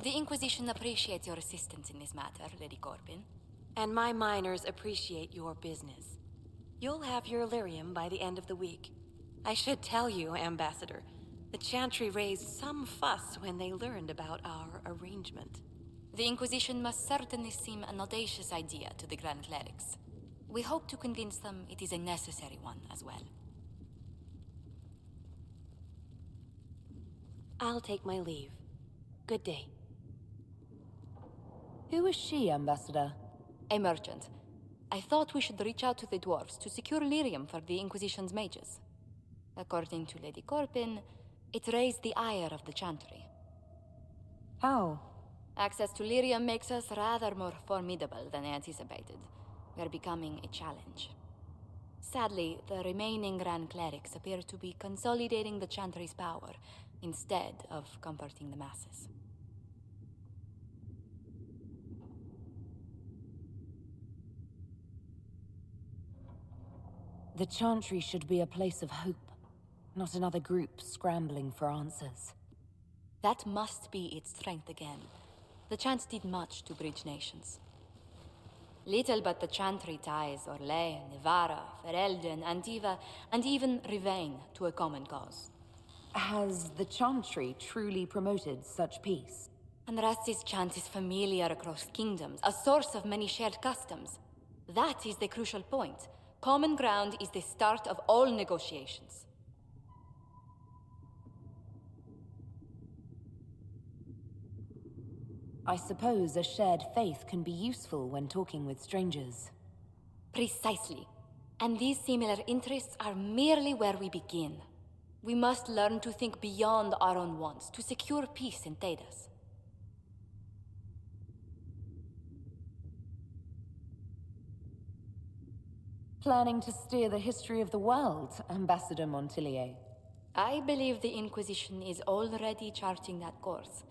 The Inquisition appreciates your assistance in this matter, Lady Corbin. And my miners appreciate your business. You'll have your lyrium by the end of the week. I should tell you, Ambassador, the Chantry raised some fuss when they learned about our arrangement. The Inquisition must certainly seem an audacious idea to the Grand Clerics. We hope to convince them it is a necessary one as well. I'll take my leave. Good day. Who is she, Ambassador? A merchant. I thought we should reach out to the dwarves to secure lyrium for the Inquisition's mages. According to Lady Corbin, it raised the ire of the Chantry. How? Access to lyrium makes us rather more formidable than anticipated. We are becoming a challenge. Sadly, the remaining Grand Clerics appear to be consolidating the Chantry's power, instead of comforting the masses. The Chantry should be a place of hope, not another group scrambling for answers. That must be its strength again. The Chants did much to bridge nations. Little but the Chantry ties Orlais, Nevarra, Ferelden, Antiva, and even Rivain to a common cause. Has the Chantry truly promoted such peace? Andraste's chant is familiar across kingdoms, a source of many shared customs. That is the crucial point. Common ground is the start of all negotiations. I suppose a shared faith can be useful when talking with strangers. Precisely. And these similar interests are merely where we begin. We must learn to think beyond our own wants to secure peace in Thedas. Planning to steer the history of the world, Ambassador Montillier? I believe the Inquisition is already charting that course.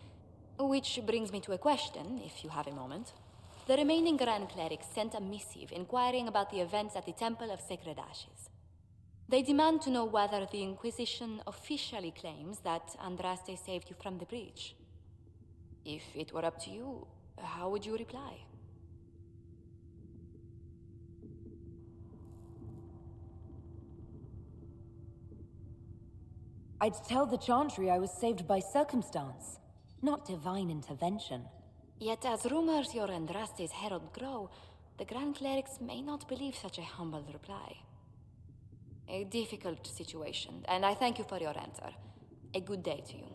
Which brings me to a question, if you have a moment. The remaining Grand Clerics sent a missive inquiring about the events at the Temple of Sacred Ashes. They demand to know whether the Inquisition officially claims that Andraste saved you from the breach. If it were up to you, how would you reply? I'd tell the Chantry I was saved by circumstance, not divine intervention. Yet as rumors your Andraste's herald grow, the Grand Clerics may not believe such a humble reply. A difficult situation, and I thank you for your answer. A good day to you.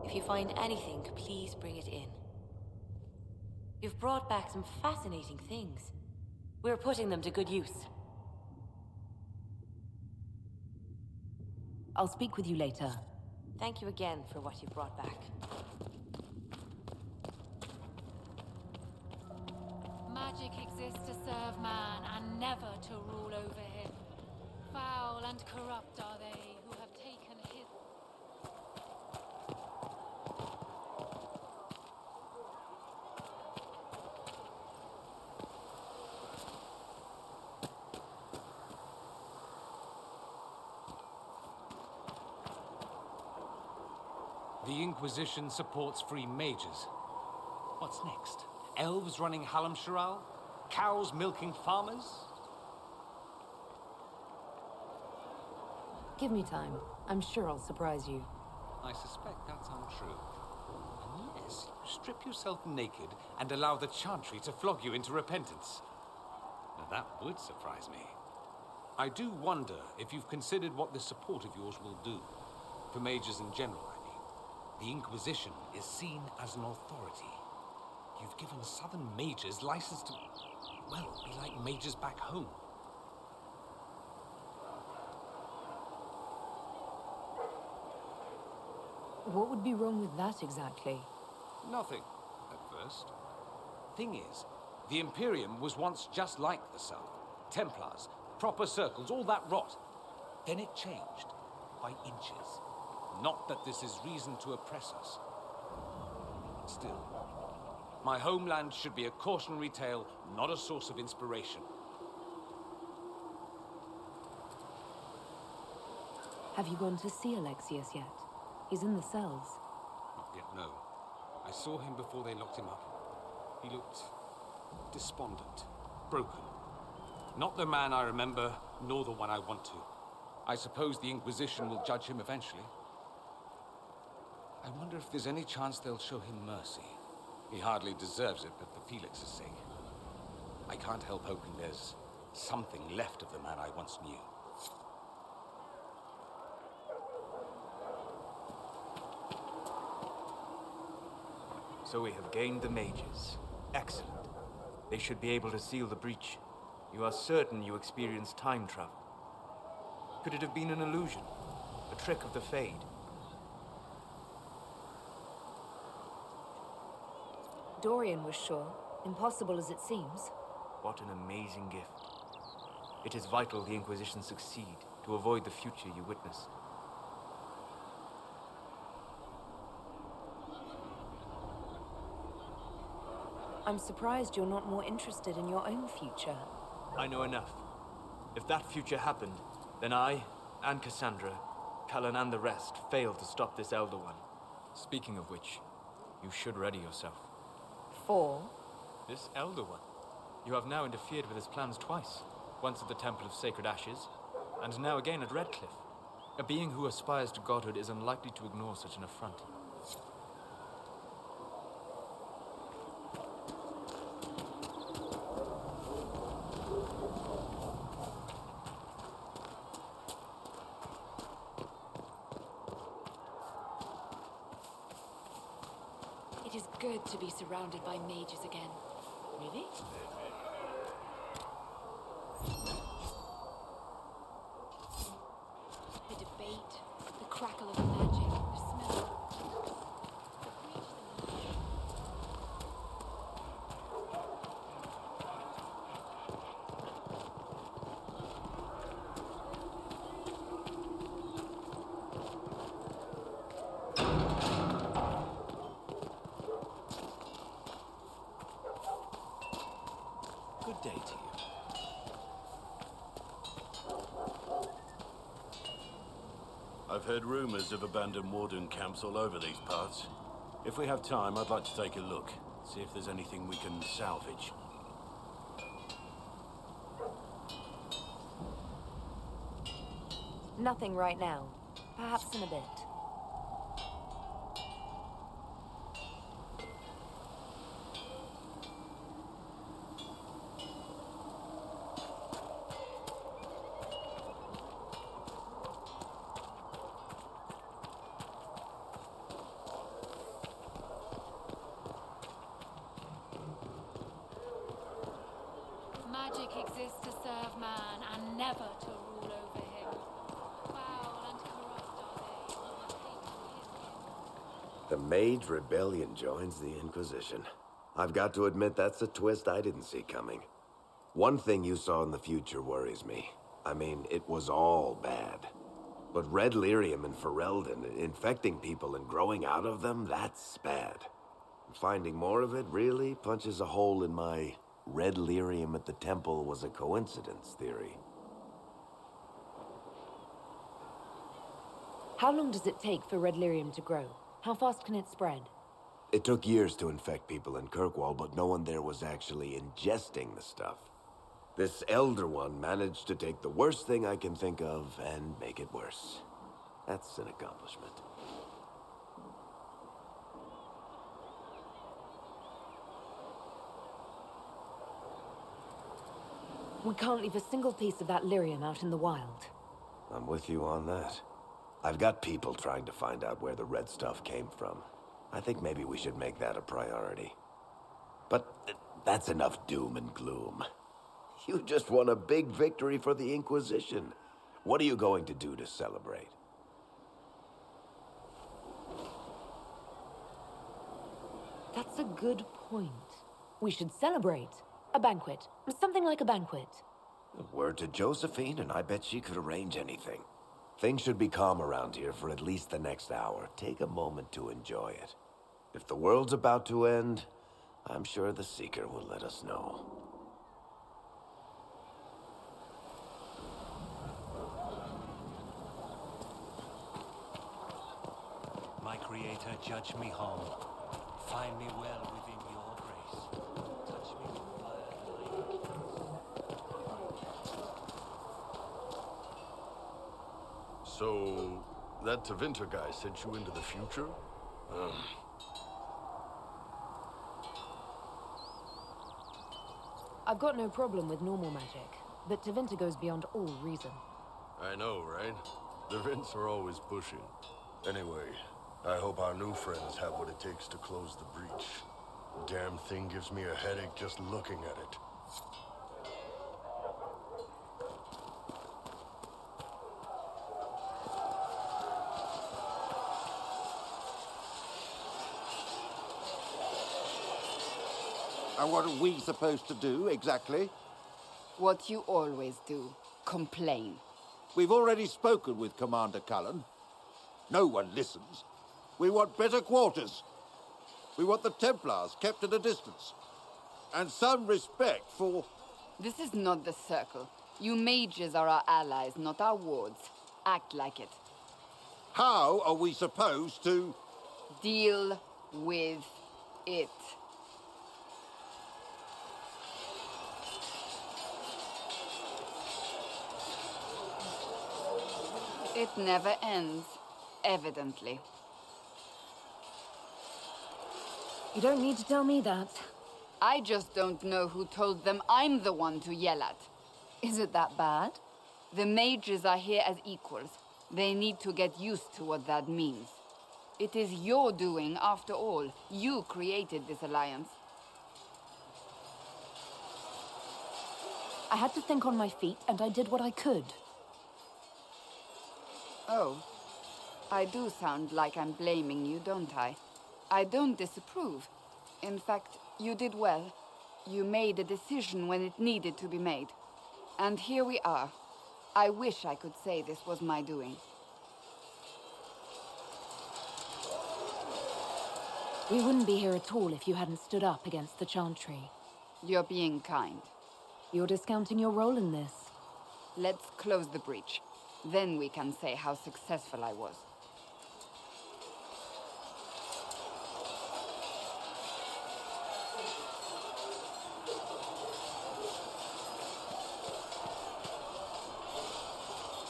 If you find anything, please bring it in. You've brought back some fascinating things. We're putting them to good use. I'll speak with you later. Thank you again for what you've brought back. Magic exists to serve man and never to rule over him. Foul and corrupt are they who have taken his... The Inquisition supports free mages. What's next? Elves running Halamsharal? Cows milking farmers? Give me time. I'm sure I'll surprise you. I suspect that's untrue. Unless you strip yourself naked and allow the Chantry to flog you into repentance. Now that would surprise me. I do wonder if you've considered what this support of yours will do. For mages in general, I mean. The Inquisition is seen as an authority. You've given southern mages license to, well, be like mages back home. What would be wrong with that exactly? Nothing, at first. Thing is, the Imperium was once just like the South. Templars, proper circles, all that rot. Then it changed, by inches. Not that this is reason to oppress us. Still, My homeland should be a cautionary tale, not a source of inspiration. Have you gone to see Alexius yet? He's in the cells. Not yet, no. I saw him before they locked him up. He looked despondent, broken. Not the man I remember, nor the one I want to. I suppose the Inquisition will judge him eventually. I wonder if there's any chance they'll show him mercy. He hardly deserves it, but for Felix's sake. I can't help hoping there's something left of the man I once knew. So we have gained the mages. Excellent. They should be able to seal the breach. You are certain you experienced time travel? Could it have been an illusion? A trick of the Fade? Dorian was sure. Impossible as it seems. What an amazing gift. It is vital the Inquisition succeed to avoid the future you witnessed. I'm surprised you're not more interested in your own future. I know enough. If that future happened, then I, and Cassandra, Callan and the rest, failed to stop this Elder One. Speaking of which, you should ready yourself. For? This Elder One. You have now interfered with his plans twice. Once at the Temple of Sacred Ashes, and now again at Redcliffe. A being who aspires to godhood is unlikely to ignore such an affront. It is good to be surrounded by mages again. Really? The debate, the crackle of magic, the smell of books, the breach the Good day to you. I've heard rumors of abandoned warden camps all over these parts. If we have time, I'd like to take a look, see if there's anything we can salvage. Nothing right now. Perhaps in a bit. Magic exists to serve man and never to rule over him. Foul and corrupt are they who have taken his The Mage Rebellion joins the Inquisition. I've got to admit that's a twist I didn't see coming. One thing you saw in the future worries me. I mean, it was all bad. But Red Lyrium and Ferelden, infecting people and growing out of them, that's bad. Finding more of it really punches a hole in my Red Lyrium at the temple was a coincidence theory. How long does it take for Red Lyrium to grow? How fast can it spread? It took years to infect people in Kirkwall, but no one there was actually ingesting the stuff. This Elder One managed to take the worst thing I can think of and make it worse. That's an accomplishment. We can't leave a single piece of that lyrium out in the wild. I'm with you on that. I've got people trying to find out where the red stuff came from. I think maybe we should make that a priority. But that's enough doom and gloom. You just won a big victory for the Inquisition. What are you going to do to celebrate? That's a good point. We should celebrate. A banquet. Something like a banquet. A word to Josephine, and I bet she could arrange anything. Things should be calm around here for at least the next hour. Take a moment to enjoy it. If the world's about to end, I'm sure the Seeker will let us know. My creator, judge me whole. Find me well within your grace. Touch me with fire like So, that Tevinter guy sent you into the future? I've got no problem with normal magic, but Tevinter goes beyond all reason. I know, right? The Vints are always pushing. Anyway, I hope our new friends have what it takes to close the breach. Damn thing gives me a headache just looking at it. And what are we supposed to do, exactly? What you always do. Complain. We've already spoken with Commander Cullen. No one listens. We want better quarters. We want the Templars kept at a distance. And some respect for... This is not the Circle. You mages are our allies, not our wards. Act like it. How are we supposed to... Deal with it. It never ends, evidently. You don't need to tell me that. I just don't know who told them I'm the one to yell at. Is it that bad? The mages are here as equals. They need to get used to what that means. It is your doing, after all. You created this alliance. I had to think on my feet, and I did what I could. Oh. I do sound like I'm blaming you, don't I? I don't disapprove. In fact, you did well. You made a decision when it needed to be made. And here we are. I wish I could say this was my doing. We wouldn't be here at all if you hadn't stood up against the Chantry. You're being kind. You're discounting your role in this. Let's close the breach. Then we can say how successful I was.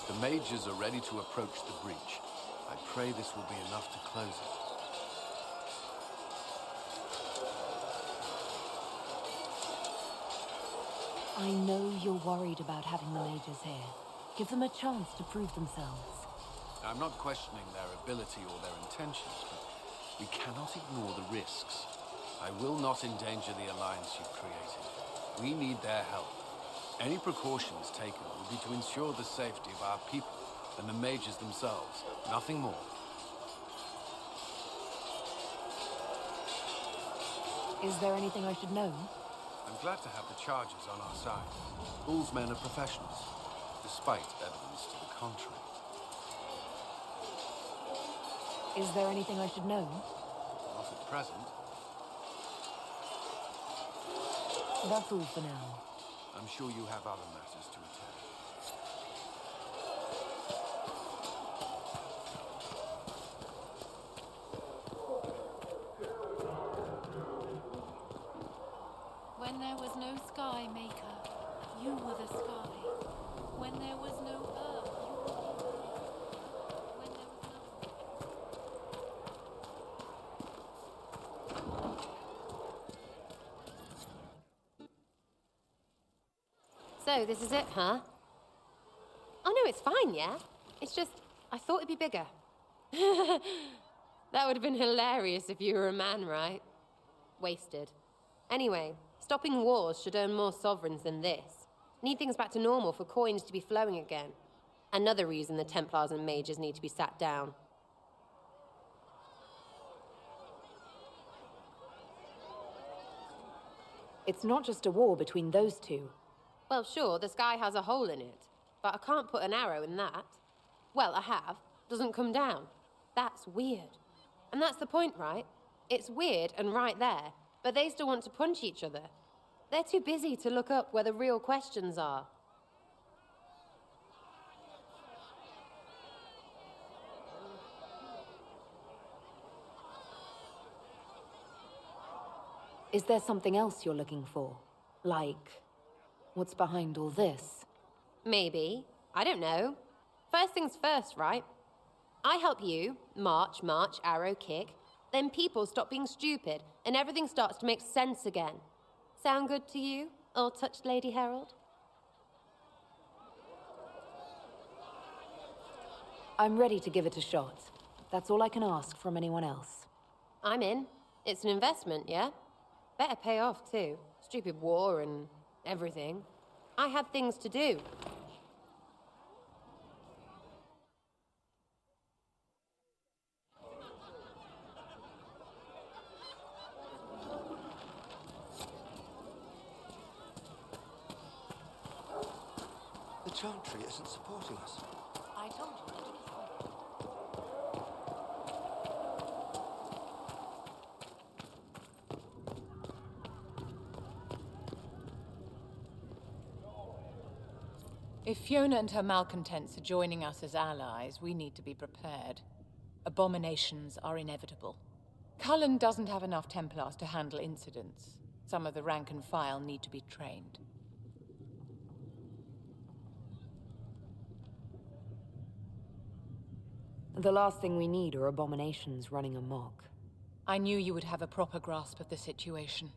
The mages are ready to approach the breach. I pray this will be enough to close it. I know you're worried about having the mages here. Give them a chance to prove themselves. I'm not questioning their ability or their intentions, but we cannot ignore the risks. I will not endanger the alliance you've created. We need their help. Any precautions taken will be to ensure the safety of our people and the mages themselves. Nothing more. Is there anything I should know? I'm glad to have the charges on our side. Bull's men are professionals, despite evidence to the contrary. Is there anything I should know? Not at present. That's all for now. I'm sure you have other matters to attend. When there was no sky maker, you were the sky. When there was no earth, you were the earth. When there was nothing. So, this is it, huh? Oh no, it's fine, yeah? It's just, I thought it'd be bigger. That would have been hilarious if you were a man, right? Wasted. Anyway, stopping wars should earn more sovereigns than this. Need things back to normal for coins to be flowing again. Another reason the Templars and mages need to be sat down. It's not just a war between those two. Well, sure, the sky has a hole in it, but I can't put an arrow in that. Well, I have. Doesn't come down. That's weird. And that's the point, right? It's weird and right there. but they still want to punch each other. They're too busy to look up where the real questions are. Is there something else you're looking for? Like, what's behind all this? Maybe. I don't know. First things first, right? I help you, march, arrow, kick. Then people stop being stupid, and everything starts to make sense again. Sound good to you, all-touched Lady Herald? I'm ready to give it a shot. That's all I can ask from anyone else. I'm in. It's an investment, yeah? Better pay off, too. Stupid war and everything. I had things to do. The Chantry isn't supporting us. I told you not to disappoint. If Fiona and her malcontents are joining us as allies, we need to be prepared. Abominations are inevitable. Cullen doesn't have enough Templars to handle incidents. Some of the rank and file need to be trained. The last thing we need are abominations running amok. I knew you would have a proper grasp of the situation.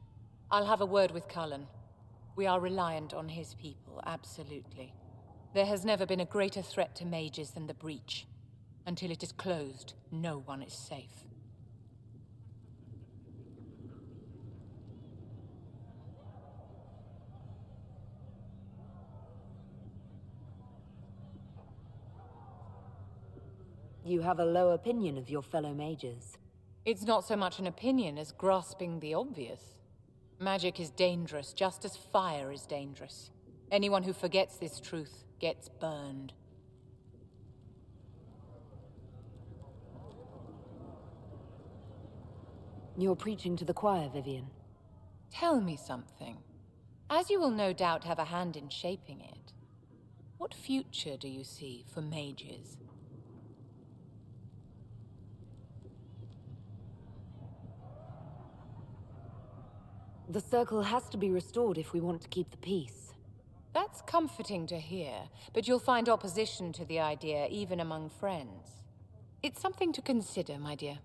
I'll have a word with Cullen. We are reliant on his people, absolutely. There has never been a greater threat to mages than the breach. Until it is closed, no one is safe. You have a low opinion of your fellow mages. It's not so much an opinion as grasping the obvious. Magic is dangerous, just as fire is dangerous. Anyone who forgets this truth gets burned. You're preaching to the choir, Vivian. Tell me something. As you will no doubt have a hand in shaping it, what future do you see for mages? The circle has to be restored if we want to keep the peace. That's comforting to hear, but you'll find opposition to the idea even among friends. It's something to consider, my dear.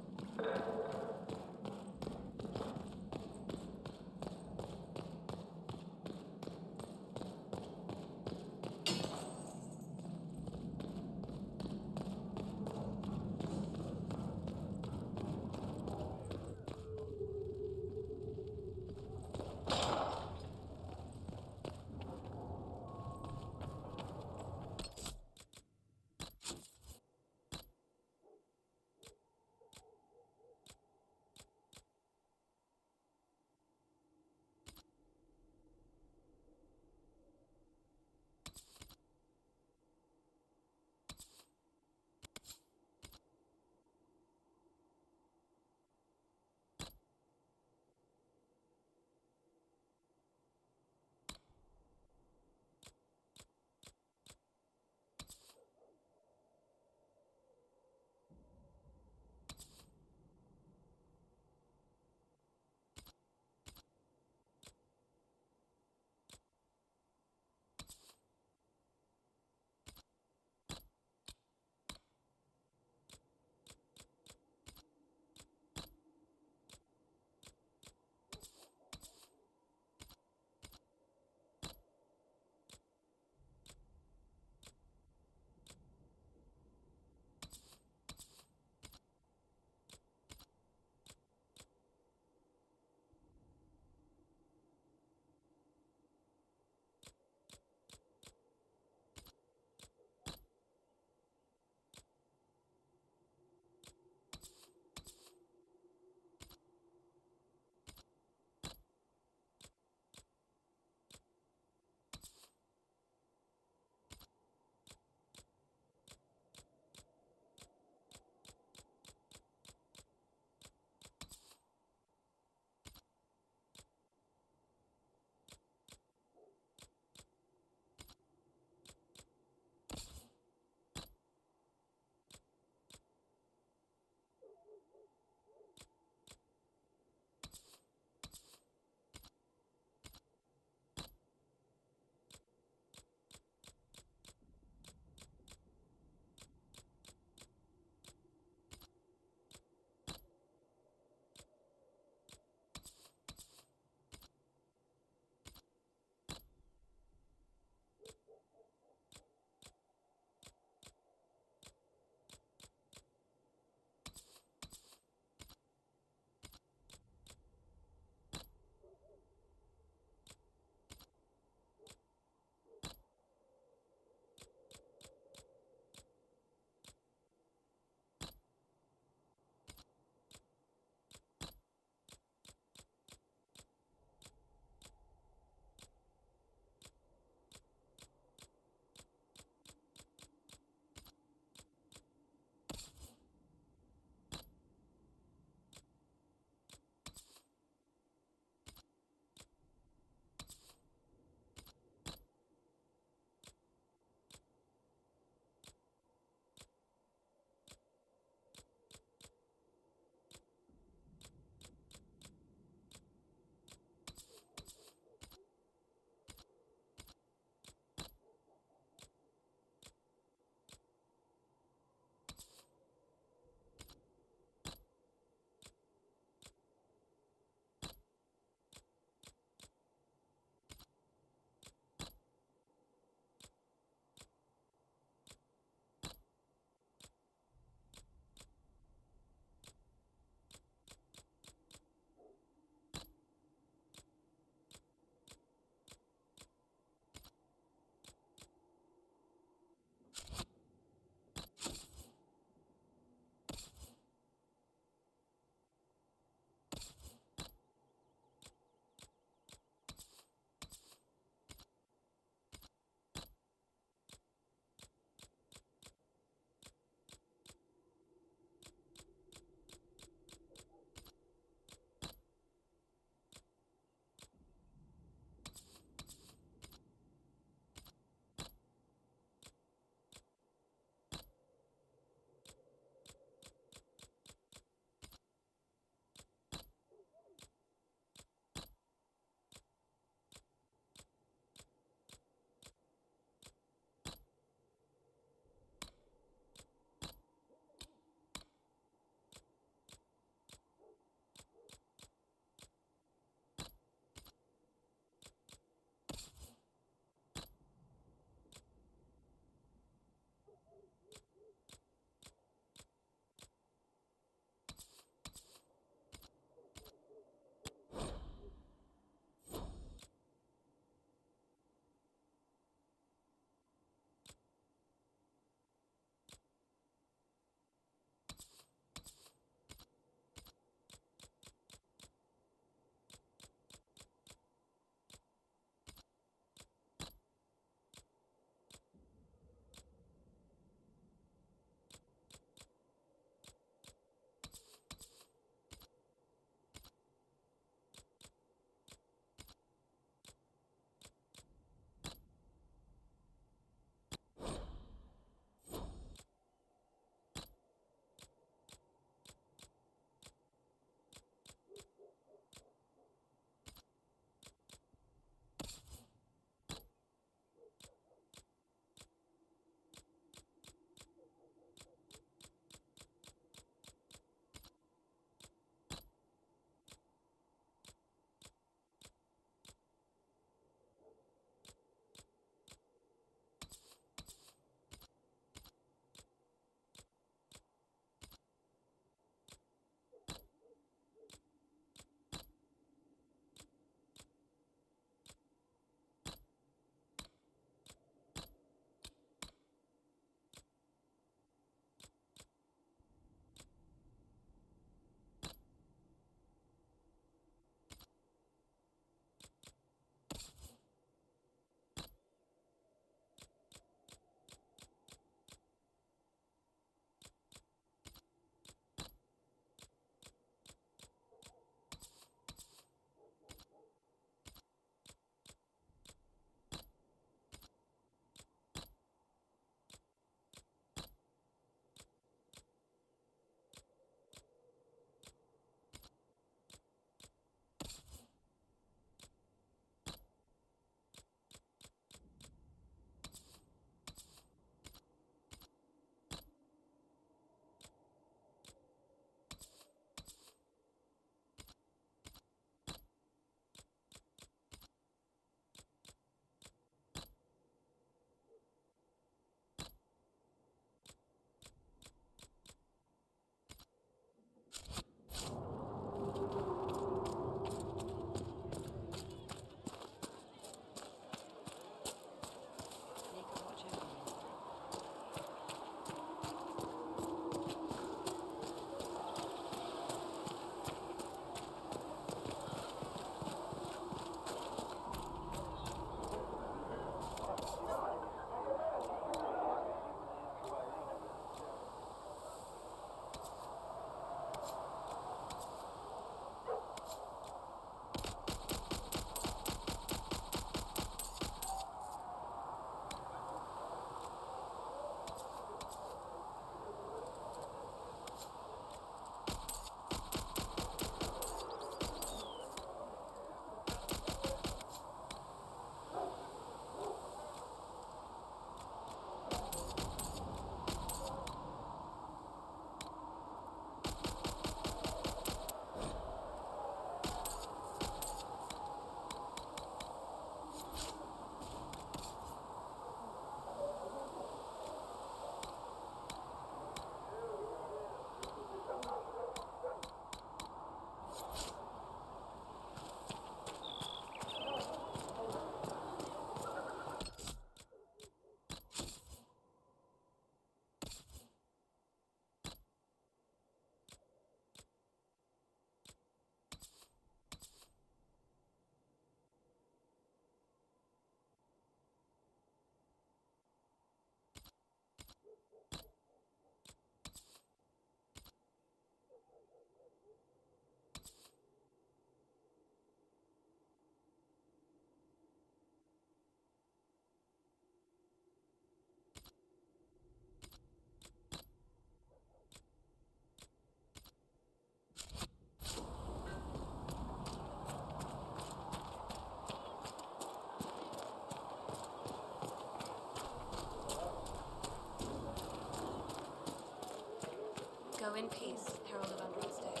in peace, Herald of Andron's Day.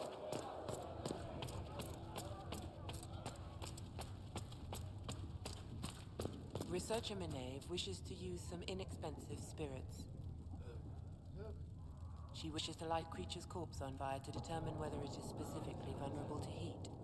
Researcher Meneve wishes to use some inexpensive spirits. She wishes to light creature's corpse on fire to determine whether it is specifically vulnerable to heat.